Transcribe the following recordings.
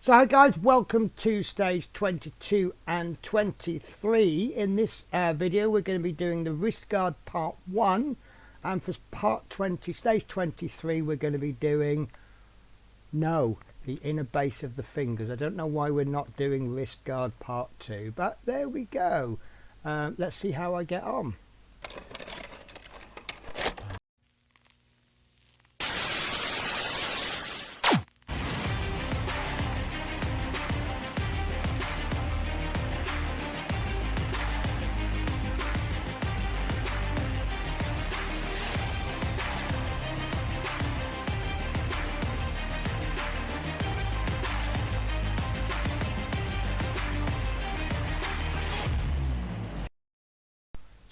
So hi guys, welcome to stage 22 and 23. In this video we're going to be doing the wrist guard part 1, and for stage 23 we're going to be doing the inner base of the fingers. I don't know why we're not doing wrist guard part 2, but there we go. Let's see how I get on.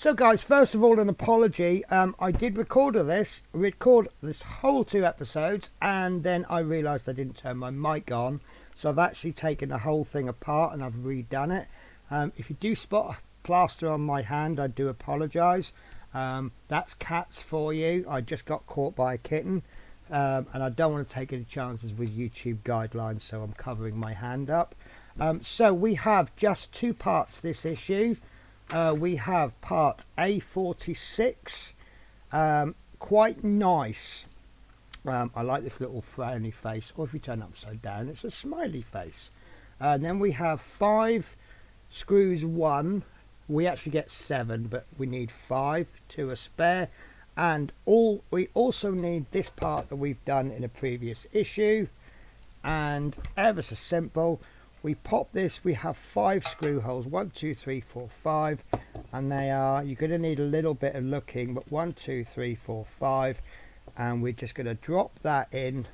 So guys, first of all, an apology. I did record this whole 2 episodes, and then I realised I didn't turn my mic on. So I've actually taken the whole thing apart and I've redone it. If you do spot a plaster on my hand, I do apologise. That's cats for you. I just got caught by a kitten, and I don't want to take any chances with YouTube guidelines, so I'm covering my hand up. So we have just 2 parts this issue. We have part A46, quite nice. I like this little frowny face, or if you turn it upside down it's a smiley face. Then we have 5 screws 1. We actually get 7, but we need 5, 2 are spare, and we also need this part that we've done in a previous issue, and ever so simple. We pop this, we have 5 screw holes, 1, 2, 3, 4, 5, and they are, you're going to need a little bit of looking, but 1, 2, 3, 4, 5, and we're just going to drop that in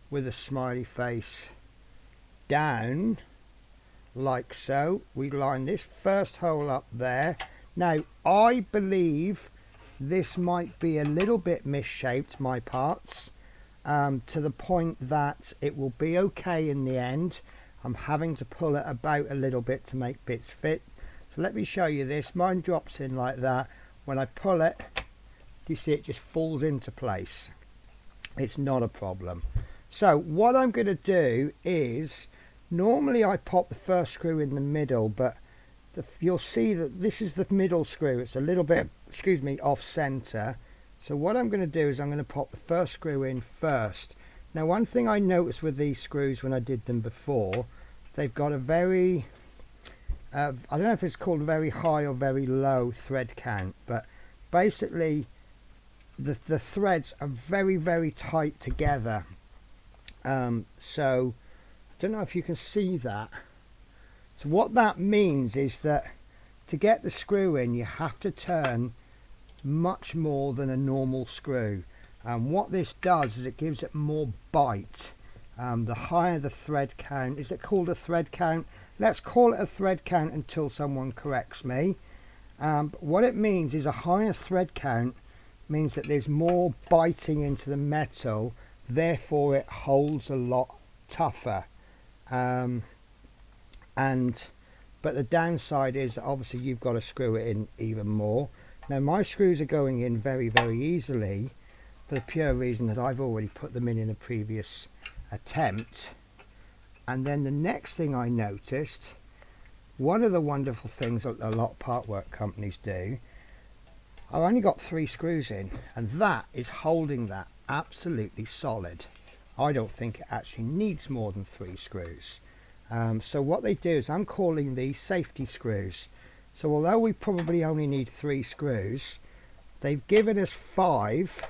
with a smiley face down, like so. We line this first hole up there. Now, I believe this might be a little bit misshaped, my parts, to the point that it will be okay in the end. I'm having to pull it about a little bit to make bits fit. So let me show you this. Mine drops in like that. When I pull it, you see it just falls into place. It's not a problem. So what I'm going to do is, normally I pop the first screw in the middle, but you'll see that this is the middle screw. It's a little bit, off center. So what I'm going to do is I'm going to pop the first screw in first. Now, one thing I noticed with these screws when I did them before, they've got a very, I don't know if it's called very high or very low thread count, but basically the threads are very, very tight together. So I don't know if you can see that. So what that means is that to get the screw in, you have to turn much more than a normal screw. And what this does is it gives it more bite. The higher the thread count, is it called a thread count? Let's call it a thread count until someone corrects me. But what it means is a higher thread count means that there's more biting into the metal, therefore it holds a lot tougher. But the downside is obviously you've got to screw it in even more. Now my screws are going in very, very easily, for the pure reason that I've already put them in a previous attempt. And then the next thing I noticed, one of the wonderful things that a lot of part work companies do, I've only got 3 screws in, and that is holding that absolutely solid. I don't think it actually needs more than 3 screws. So what they do is, I'm calling these safety screws. So although we probably only need 3 screws, they've given us 5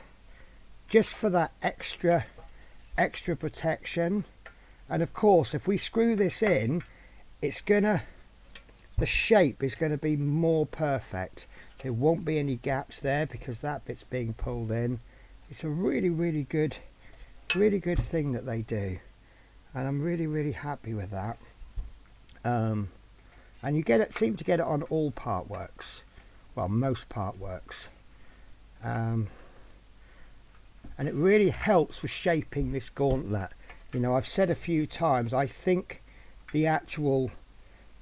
just for that extra protection. And of course, if we screw this in, the shape is gonna be more perfect. There won't be any gaps there because that bit's being pulled in. It's a really, really good thing that they do, and I'm really, really happy with that. And you seem to get it on all part works, well, most part works. And it really helps with shaping this gauntlet. You know, I've said a few times, I think the actual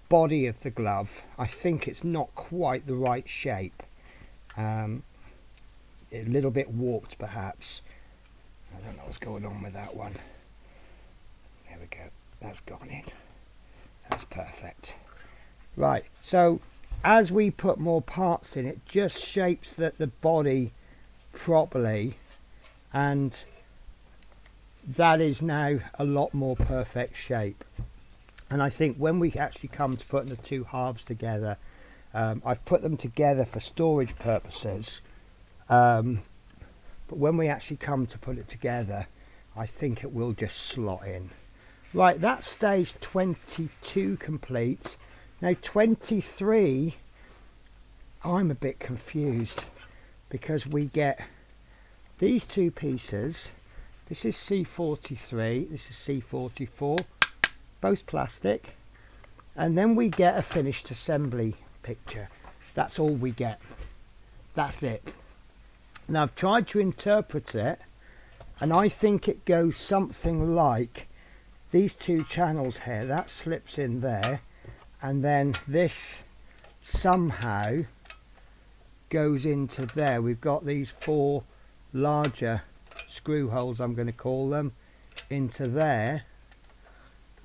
body of the glove, I think it's not quite the right shape. A little bit warped perhaps. I don't know what's going on with that one. There we go. that's gone in. That's perfect. Right, so as we put more parts in, it just shapes the body properly, and that is now a lot more perfect shape. And I think when we actually come to putting the two halves together, I've put them together for storage purposes, but when we actually come to put it together, I think it will just slot in. Right, that's stage 22 complete. Now 23, I'm a bit confused because we get these two pieces. This is C43, this is C44, both plastic, and then we get a finished assembly picture. That's all we get. That's it. Now I've tried to interpret it, and I think it goes something like these two channels here, that slips in there, and then this somehow goes into there. We've got these four larger screw holes, I'm going to call them, into there,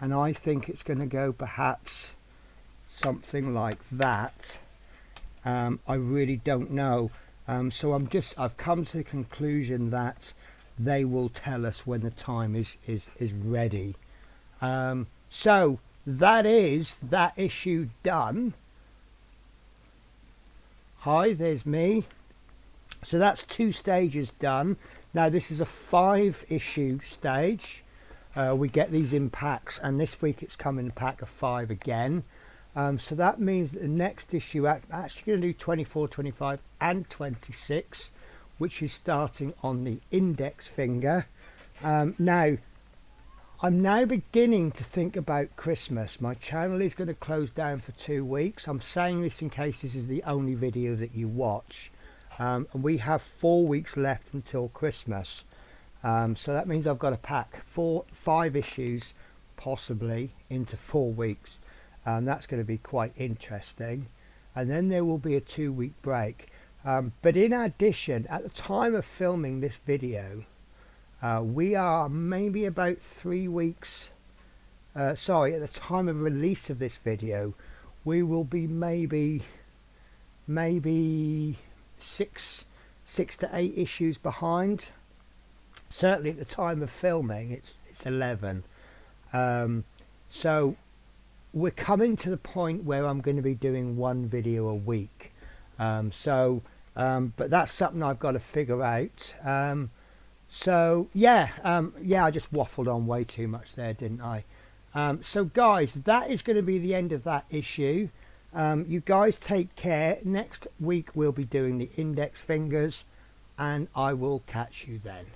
and I think it's going to go perhaps something like that. I really don't know. So I've come to the conclusion that they will tell us when the time is ready. So that is that issue done. Hi, there's me. So that's 2 stages done. Now this is a 5-issue stage. We get these in packs, and this week it's come in a pack of 5 again. So that means that the next issue I'm actually going to do 24, 25 and 26, which is starting on the index finger. Now I'm now beginning to think about Christmas. My channel is going to close down for 2 weeks. I'm saying this in case this is the only video that you watch. And we have 4 weeks left until Christmas. So that means I've got to pack 5 issues possibly into 4 weeks. That's going to be quite interesting. And then there will be a 2-week break. But in addition, at the time of filming this video, we are maybe about 3 weeks, sorry, at the time of release of this video, we will be maybe 6 to 8 issues behind. Certainly at the time of filming it's 11. So we're coming to the point where I'm going to be doing 1 video a week. But that's something I've got to figure out. So yeah, I just waffled on way too much there, didn't I? So guys, that is going to be the end of that issue. You guys take care. Next week we'll be doing the index fingers, and I will catch you then.